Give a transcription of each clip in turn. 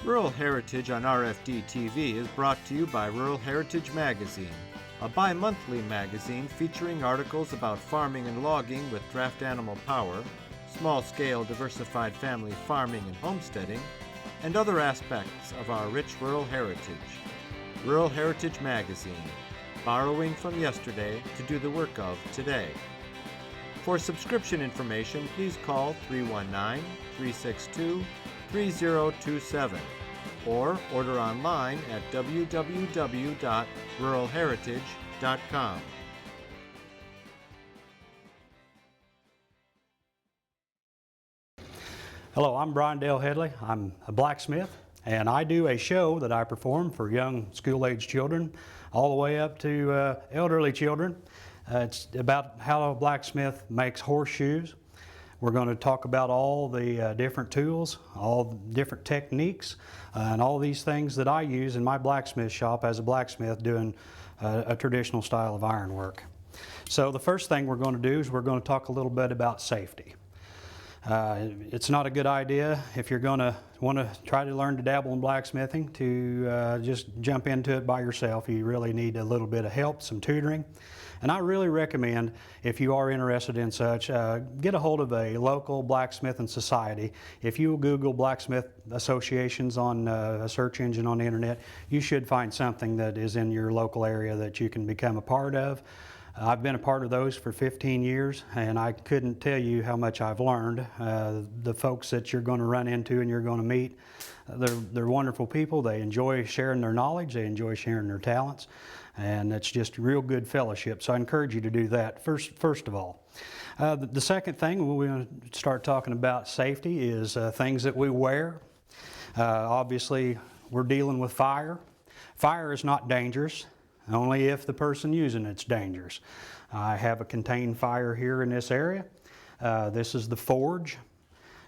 Rural Heritage on RFD TV is brought to you by Rural Heritage Magazine, a bi-monthly magazine featuring articles about farming and logging with draft animal power, small-scale diversified family farming and homesteading, and other aspects of our rich rural heritage. Rural Heritage Magazine, borrowing from yesterday to do the work of today. For subscription information, please call 319-362-3027 or order online at www.ruralheritage.com. Hello, I'm Bryan Dale Headley. I'm a blacksmith, and I do a show that I perform for young school-age children all the way up to elderly children. It's about how a blacksmith makes horseshoes. We're going to talk about all the different tools, all the different techniques, and all these things that I use in my blacksmith shop as a blacksmith doing a traditional style of ironwork. So the first thing we're going to do is we're going to talk a little bit about safety. It's not a good idea if you're going to want to try to learn to dabble in blacksmithing to just jump into it by yourself. You really need a little bit of help, some tutoring. And I really recommend, if you are interested in such, get a hold of a local blacksmithing society. If you Google blacksmith associations on a search engine on the internet, you should find something that is in your local area that you can become a part of. I've been a part of those for 15 years, and I couldn't tell you how much I've learned. The folks that you're going to run into and you're going to meet, they're wonderful people. They enjoy sharing their knowledge, they enjoy sharing their talents, and it's just real good fellowship. So I encourage you to do that first of all. The second thing we're going to start talking about safety is things that we wear. Obviously, we're dealing with fire. Fire is not dangerous. Only if the person using it's dangerous. I have a contained fire here in this area. This is the forge,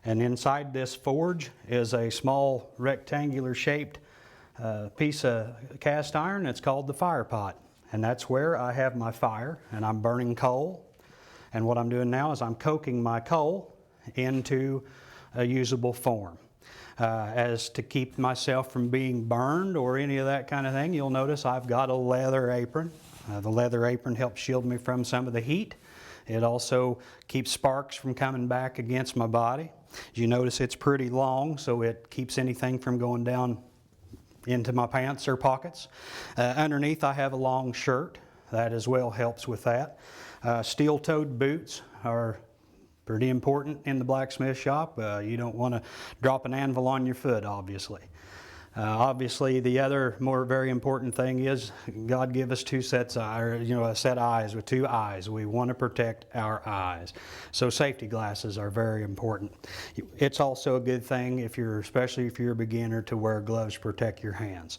and inside this forge is a small rectangular shaped piece of cast iron. It's called the fire pot, and that's where I have my fire, and I'm burning coal. And what I'm doing now is I'm coking my coal into a usable form. As to keep myself from being burned or any of that kind of thing, you'll notice I've got a leather apron. The leather apron helps shield me from some of the heat. It also keeps sparks from coming back against my body. As you notice, it's pretty long, so it keeps anything from going down into my pants or pockets. Underneath, I have a long shirt. That as well helps with that. Steel-toed boots are pretty important in the blacksmith shop. You don't want to drop an anvil on your foot, obviously. Obviously, the other very important thing is God give us two sets of, a set of eyes with two eyes. We want to protect our eyes. So safety glasses are very important. It's also a good thing, especially if you're a beginner, to wear gloves to protect your hands.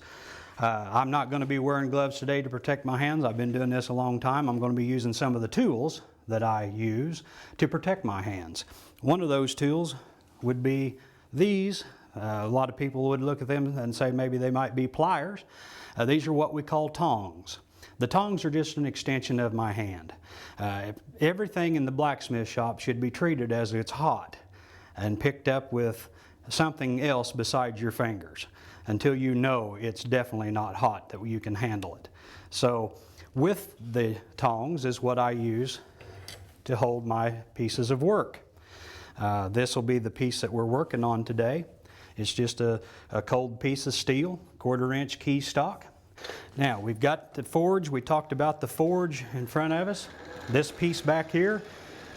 I'm not going to be wearing gloves today to protect my hands. I've been doing this a long time. I'm going to be using some of the tools that I use to protect my hands. One of those tools would be these. A lot of people would look at them and say maybe they might be pliers. These are what we call tongs. The tongs are just an extension of my hand. Everything in the blacksmith shop should be treated as it's hot and picked up with something else besides your fingers until you know it's definitely not hot, that you can handle it. So with the tongs is what I use to hold my pieces of work. This will be the piece that we're working on today. It's just a cold piece of steel, 1/4 inch key stock. Now we've got the forge. We talked about the forge in front of us. This piece back here,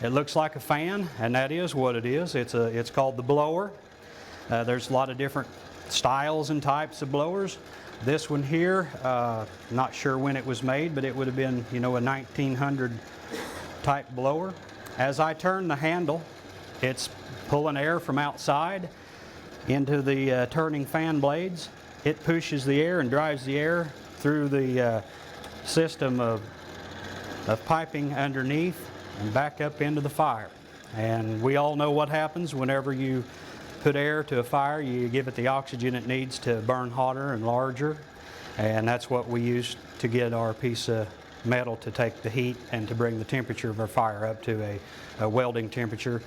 it looks like a fan, and that is what it is. It's called the blower. There's a lot of different styles and types of blowers. This one here, not sure when it was made, but it would have been, a 1900 type blower. As I turn the handle, it's pulling air from outside into the turning fan blades. It pushes the air and drives the air through the system of piping underneath and back up into the fire. And we all know what happens whenever you put air to a fire. You give it the oxygen it needs to burn hotter and larger, and that's what we use to get our piece of metal to take the heat and to bring the temperature of our fire up to a welding temperature,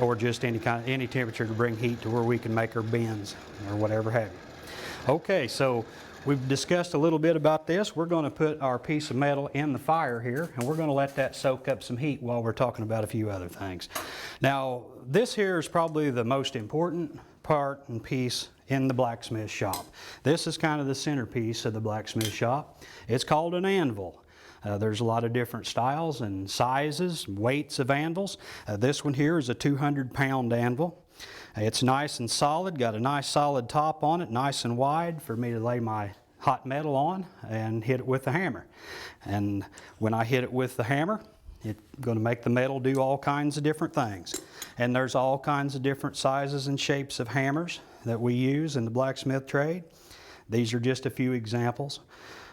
or just any temperature to bring heat to where we can make our bends or whatever have you. Okay, so we've discussed a little bit about this. We're going to put our piece of metal in the fire here, and we're going to let that soak up some heat while we're talking about a few other things. Now, this here is probably the most important part and piece in the blacksmith shop. This is kind of the centerpiece of the blacksmith shop. It's called an anvil. There's a lot of different styles and sizes, weights of anvils. This one here is a 200-pound anvil. It's nice and solid, got a nice solid top on it, nice and wide for me to lay my hot metal on and hit it with the hammer. And when I hit it with the hammer, it's going to make the metal do all kinds of different things. And there's all kinds of different sizes and shapes of hammers that we use in the blacksmith trade. These are just a few examples.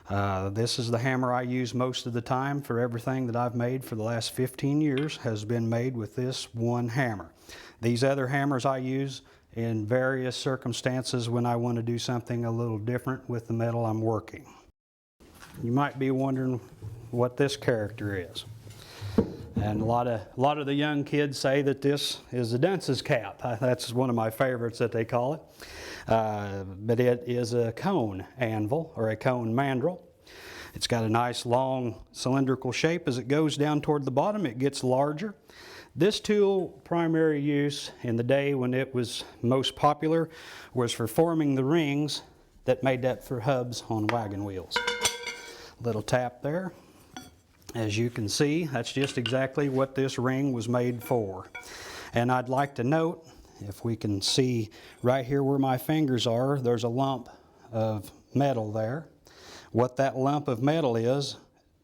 This is the hammer I use most of the time for everything that I've made for the last 15 years has been made with this one hammer. These other hammers I use in various circumstances when I want to do something a little different with the metal I'm working. You might be wondering what this character is. And a lot of the young kids say that this is a dunce's cap. That's one of my favorites that they call it. But it is a cone anvil or a cone mandrel. It's got a nice long cylindrical shape. As it goes down toward the bottom, it gets larger. This tool, primary use in the day when it was most popular, was for forming the rings that made up for hubs on wagon wheels. Little tap there. As you can see, that's just exactly what this ring was made for. And I'd like to note, if we can see right here where my fingers are, there's a lump of metal there. What that lump of metal is,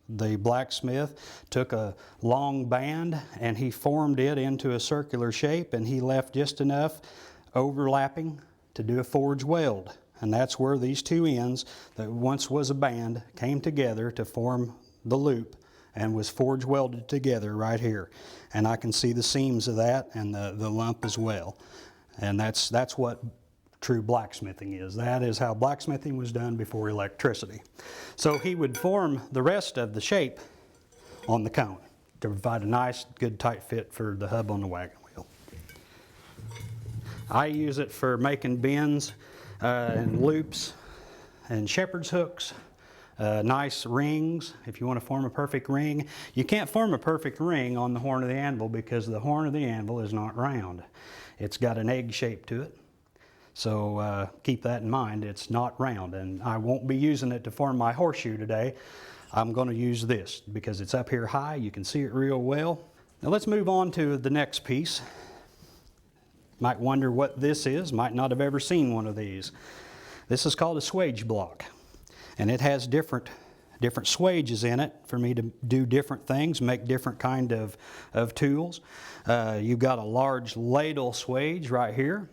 the blacksmith took a long band and he formed it into a circular shape, and he left just enough overlapping to do a forge weld. And that's where these two ends that once was a band came together to form the loop and was forge welded together right here. And I can see the seams of that and the lump as well. And that's what true blacksmithing is. That is how blacksmithing was done before electricity. So he would form the rest of the shape on the cone to provide a nice, good, tight fit for the hub on the wagon wheel. I use it for making bends and loops and shepherd's hooks. Nice rings, if you want to form a perfect ring. You can't form a perfect ring on the horn of the anvil because the horn of the anvil is not round. It's got an egg shape to it. So keep that in mind, it's not round. And I won't be using it to form my horseshoe today. I'm going to use this because it's up here high. You can see it real well. Now let's move on to the next piece. Might wonder what this is. Might not have ever seen one of these. This is called a swage block. And it has different swages in it for me to do different things, make different kind of tools. You've got a large ladle swage right here.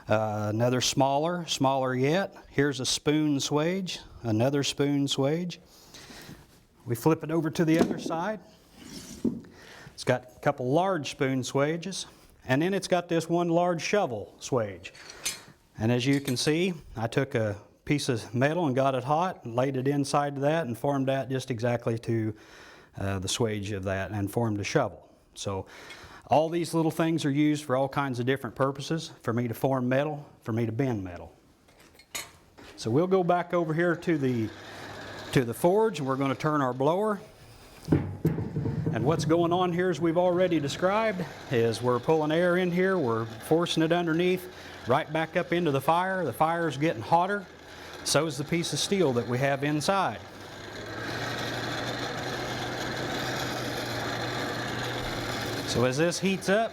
Another smaller yet. Here's a spoon swage, another spoon swage. We flip it over to the other side. It's got a couple large spoon swages, and then it's got this one large shovel swage. And as you can see, I took a piece of metal and got it hot and laid it inside that and formed that just exactly to the swage of that and formed a shovel. So all these little things are used for all kinds of different purposes, for me to form metal, for me to bend metal. So we'll go back over here to the forge, and we're going to turn our blower. And what's going on here, as we've already described, is we're pulling air in here, we're forcing it underneath, right back up into the fire. The fire's getting hotter. So is the piece of steel that we have inside. So as this heats up,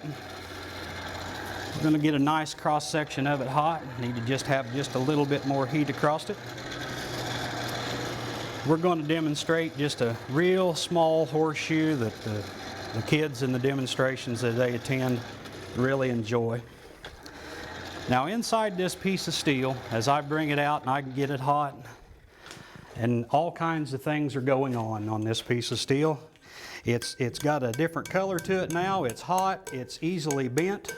we're going to get a nice cross section of it hot. Need to just have just a little bit more heat across it. We're going to demonstrate just a real small horseshoe that the kids in the demonstrations that they attend really enjoy. Now inside this piece of steel, as I bring it out and I can get it hot, and all kinds of things are going on this piece of steel. It's got a different color to it now. It's hot, it's easily bent.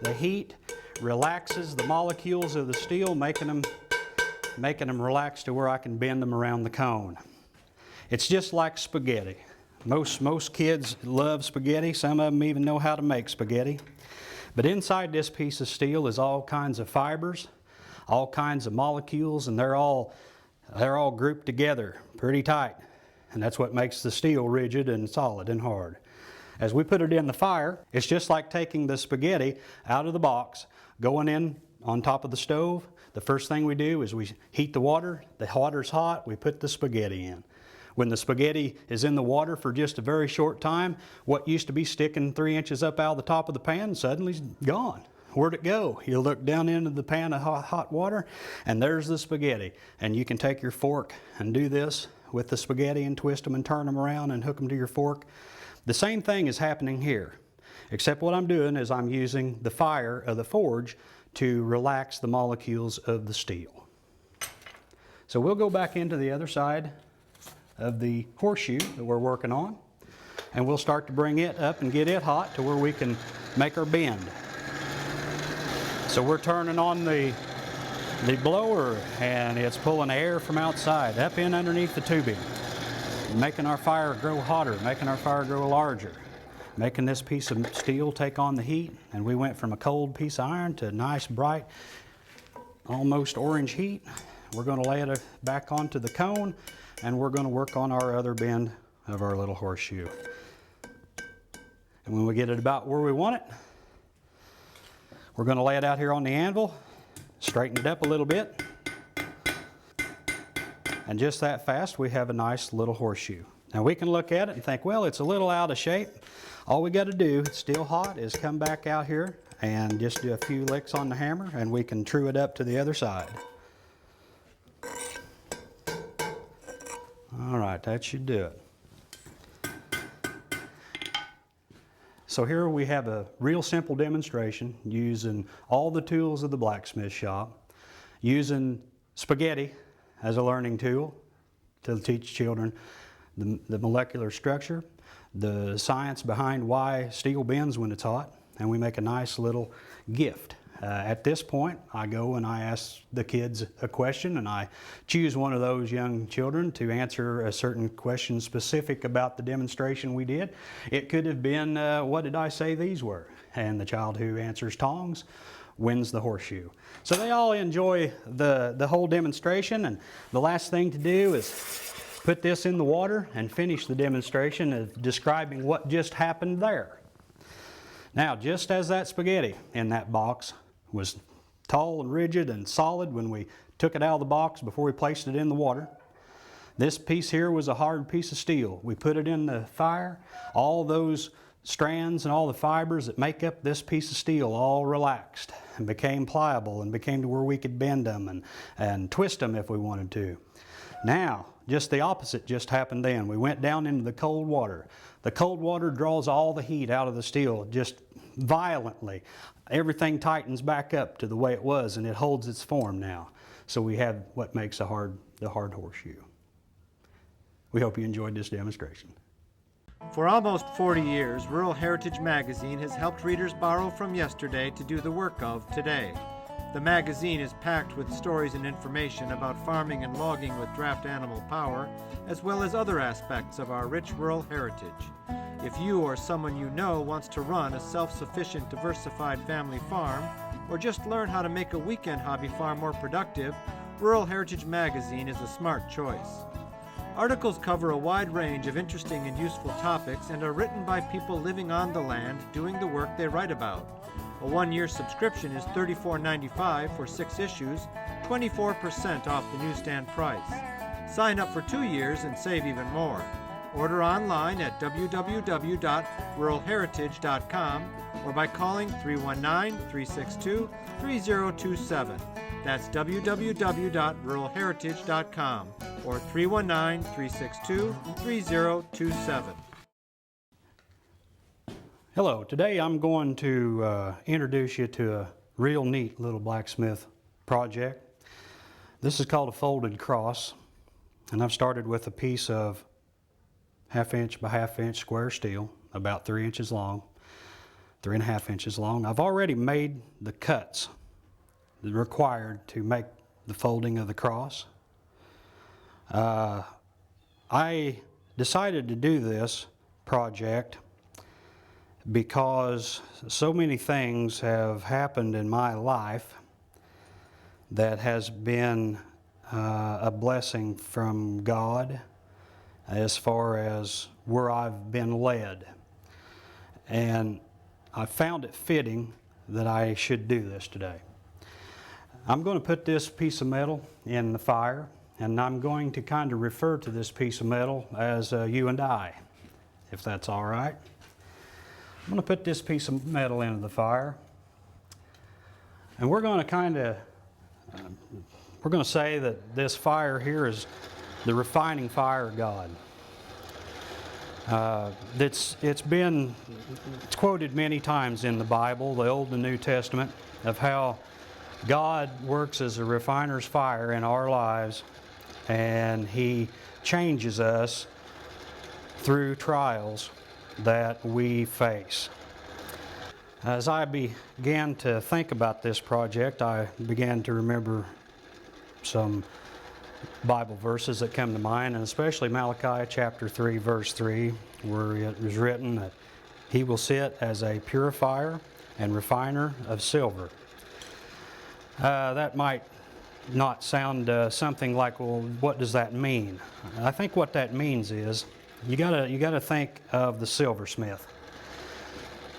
The heat relaxes the molecules of the steel, making them relax to where I can bend them around the cone. It's just like spaghetti. Most kids love spaghetti. Some of them even know how to make spaghetti. But inside this piece of steel is all kinds of fibers, all kinds of molecules, and they're all grouped together pretty tight. And that's what makes the steel rigid and solid and hard. As we put it in the fire, it's just like taking the spaghetti out of the box, going in on top of the stove. The first thing we do is we heat the water. The water's hot, we put the spaghetti in. When the spaghetti is in the water for just a very short time, what used to be sticking 3 inches up out of the top of the pan suddenly is gone. Where'd it go? You look down into the pan of hot water, and there's the spaghetti. And you can take your fork and do this with the spaghetti and twist them and turn them around and hook them to your fork. The same thing is happening here, except what I'm doing is I'm using the fire of the forge to relax the molecules of the steel. So we'll go back into the other side of the horseshoe that we're working on, and we'll start to bring it up and get it hot to where we can make our bend. So we're turning on the blower, and it's pulling air from outside up in underneath the tubing, making our fire grow hotter, making our fire grow larger, making this piece of steel take on the heat. And we went from a cold piece of iron to a nice bright, almost orange heat. We're going to lay it back onto the cone, and we're going to work on our other bend of our little horseshoe. And when we get it about where we want it, we're going to lay it out here on the anvil, straighten it up a little bit, and just that fast we have a nice little horseshoe. Now we can look at it and think, well, it's a little out of shape. All we got to do, it's still hot, is come back out here and just do a few licks on the hammer, and we can true it up to the other side. All right, that should do it. So here we have a real simple demonstration using all the tools of the blacksmith shop, using spaghetti as a learning tool to teach children the molecular structure, the science behind why steel bends when it's hot, and we make a nice little gift. At this point, I go and I ask the kids a question, and I choose one of those young children to answer a certain question specific about the demonstration we did. It could have been, what did I say these were? And the child who answers tongs wins the horseshoe. So they all enjoy the whole demonstration, and the last thing to do is put this in the water and finish the demonstration of describing what just happened there. Now, just as that spaghetti in that box was tall and rigid and solid when we took it out of the box before we placed it in the water, this piece here was a hard piece of steel. We put it in the fire, all those strands and all the fibers that make up this piece of steel all relaxed and became pliable and became to where we could bend them and twist them if we wanted to. Now, just the opposite just happened then. We went down into the cold water. The cold water draws all the heat out of the steel just violently. Everything tightens back up to the way it was, and it holds its form now. So we have what makes the hard horseshoe. We hope you enjoyed this demonstration. For almost 40 years, Rural Heritage Magazine has helped readers borrow from yesterday to do the work of today. The magazine is packed with stories and information about farming and logging with draft animal power, as well as other aspects of our rich rural heritage. If you or someone you know wants to run a self-sufficient, diversified family farm, or just learn how to make a weekend hobby farm more productive, Rural Heritage Magazine is a smart choice. Articles cover a wide range of interesting and useful topics and are written by people living on the land doing the work they write about. A one-year subscription is $34.95 for 6 issues, 24% off the newsstand price. Sign up for 2 years and save even more. Order online at www.ruralheritage.com or by calling 319-362-3027. That's www.ruralheritage.com or 319-362-3027. Hello, today I'm going to introduce you to a real neat little blacksmith project. This is called a folded cross, and I've started with a piece of 1/2 inch by 1/2 inch square steel, about 3 inches long, 3.5 inches long. I've already made the cuts required to make the folding of the cross. I decided to do this project because so many things have happened in my life that has been a blessing from God as far as where I've been led. And I found it fitting that I should do this today. I'm going to put this piece of metal in the fire, and I'm going to kind of refer to this piece of metal as you and I, if that's all right. I'm going to put this piece of metal into the fire, and we're going to we're going to say that this fire here is the refining fire of God. It's quoted many times in the Bible, the Old and New Testament, of how God works as a refiner's fire in our lives, and He changes us through trials that we face. As I began to think about this project, I began to remember some Bible verses that come to mind, and especially Malachi chapter 3, verse 3, where it was written that He will sit as a purifier and refiner of silver. That might not sound something like, well, what does that mean? I think what that means is you gotta think of the silversmith.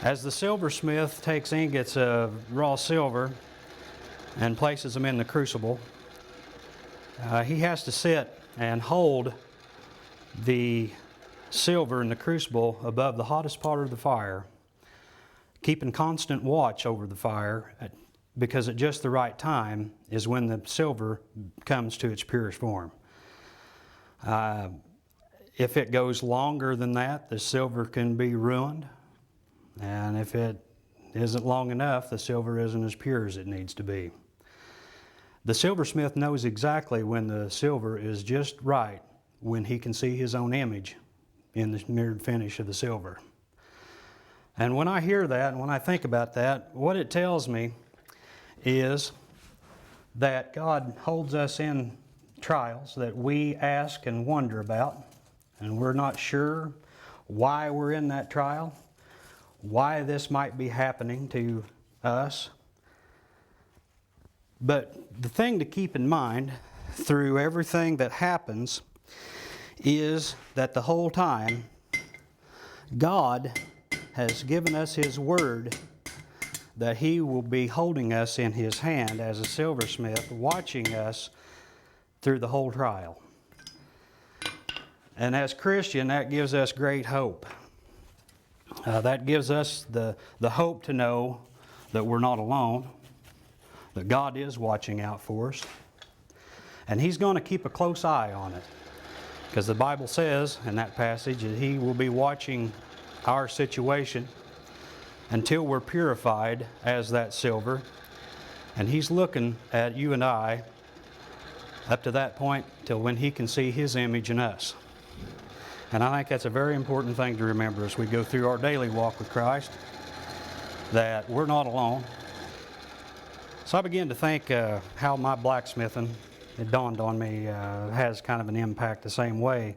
As the silversmith takes ingots of raw silver and places them in the crucible, he has to sit and hold the silver in the crucible above the hottest part of the fire, keeping constant watch over the fire, because at just the right time is when the silver comes to its purest form. If it goes longer than that, the silver can be ruined, and if it isn't long enough, the silver isn't as pure as it needs to be. The silversmith knows exactly when the silver is just right, when he can see his own image in the mirrored finish of the silver. And when I hear that, and when I think about that, what it tells me is that God holds us in trials that we ask and wonder about, and we're not sure why we're in that trial, why this might be happening to us. But the thing to keep in mind through everything that happens is that the whole time God has given us His Word that He will be holding us in His hand as a silversmith, watching us through the whole trial. And as Christian, that gives us great hope. That gives us the hope to know that we're not alone, that God is watching out for us, and He's going to keep a close eye on it, because the Bible says in that passage that He will be watching our situation until we're purified as that silver, and He's looking at you and I up to that point till when He can see His image in us. And I think that's a very important thing to remember as we go through our daily walk with Christ, that we're not alone. So I began to think how my blacksmithing, it dawned on me, has kind of an impact the same way,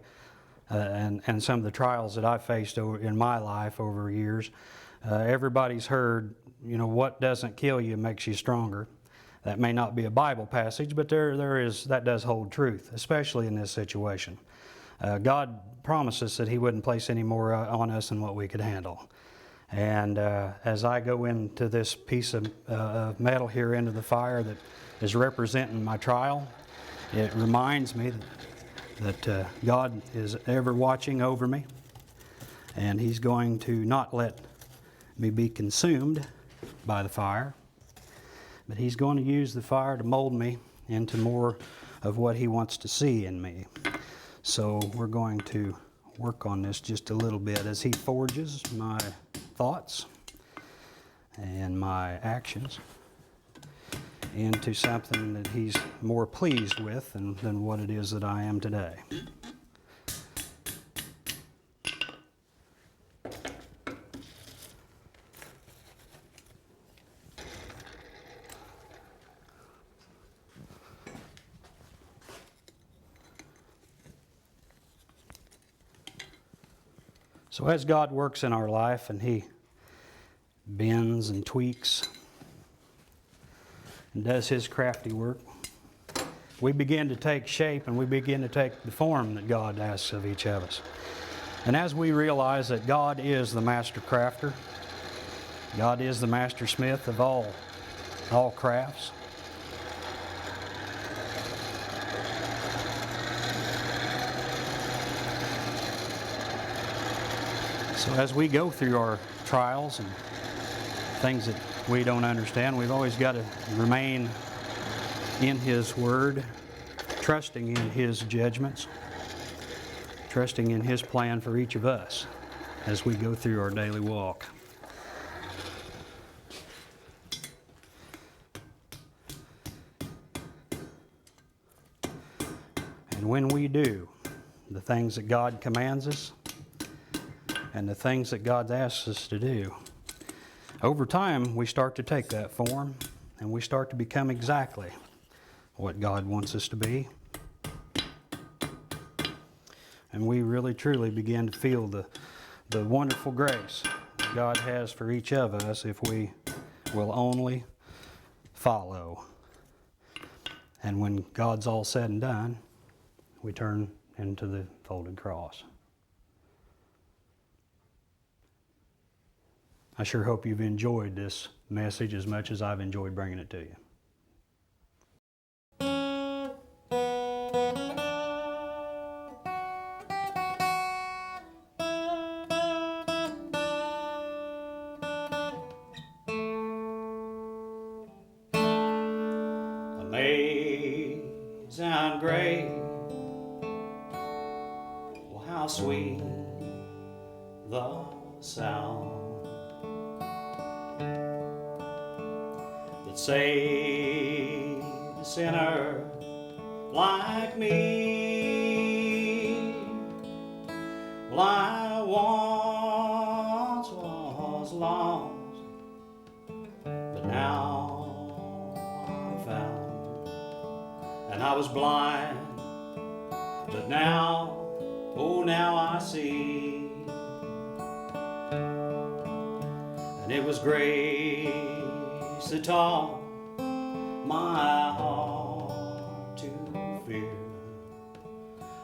and some of the trials that I've faced in my life over years. Everybody's heard, what doesn't kill you makes you stronger. That may not be a Bible passage, but that does hold truth, especially in this situation. God promised us that He wouldn't place any more on us than what we could handle. And as I go into this piece of metal here into the fire that is representing my trial, it reminds me that God is ever watching over me, and He's going to not let me be consumed by the fire, but He's going to use the fire to mold me into more of what He wants to see in me. So we're going to work on this just a little bit as He forges my thoughts and my actions into something that He's more pleased with than what it is that I am today. So as God works in our life and He bends and tweaks and does His crafty work, we begin to take shape and we begin to take the form that God asks of each of us. And as we realize that God is the master crafter, God is the master smith of all crafts, so as we go through our trials and things that we don't understand, we've always got to remain in His Word, trusting in His judgments, trusting in His plan for each of us as we go through our daily walk. And when we do the things that God commands us and the things that God asks us to do, over time we start to take that form and we start to become exactly what God wants us to be. And we really truly begin to feel the wonderful grace that God has for each of us if we will only follow. And when God's all said and done, we turn into the folded cross. I sure hope you've enjoyed this message as much as I've enjoyed bringing it to you. Amazing grace, oh how sweet the sound that saved a sinner like me. Well, I once was lost, but now I'm found. And I was blind, but now, oh now I see. And it was grace that taught my heart to fear,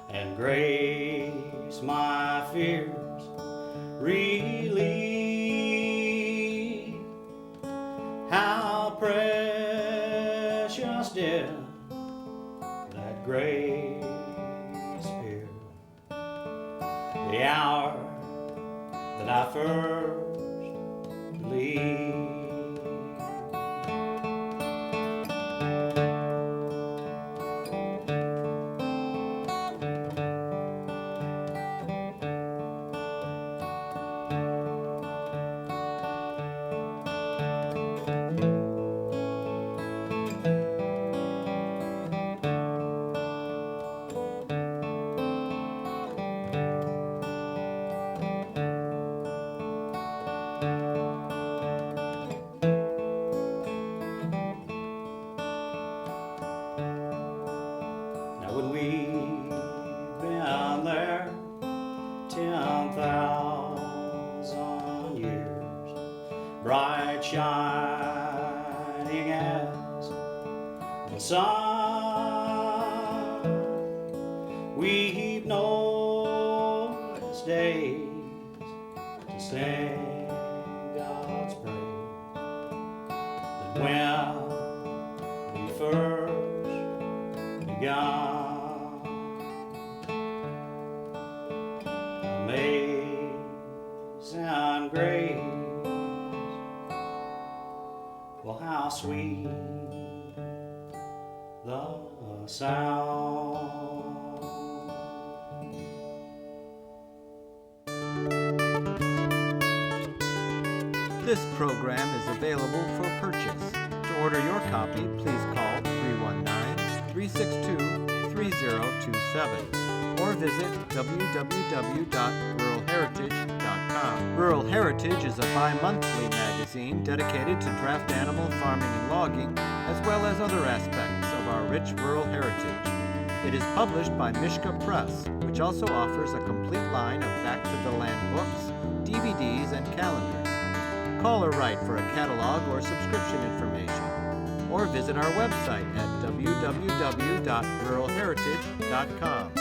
and grace my fears relieved. How precious did that grace appear, the hour that I first believed. When we've been there 10,000 years, bright shining as the sun, we've known days to sing God's praise. But when we first begun, amazing grace, well how sweet the sound. This program is available for purchase. To order your copy, please call 319-362-3027 or visit www.ruralheritage.com. Rural Heritage is a bi-monthly magazine dedicated to draft animal farming and logging, as well as other aspects of our rich rural heritage. It is published by Mishka Press, which also offers a complete line of Back to the Land books, DVDs, and calendars. Call or write for a catalog or subscription information, or visit our website at www.ruralheritage.com.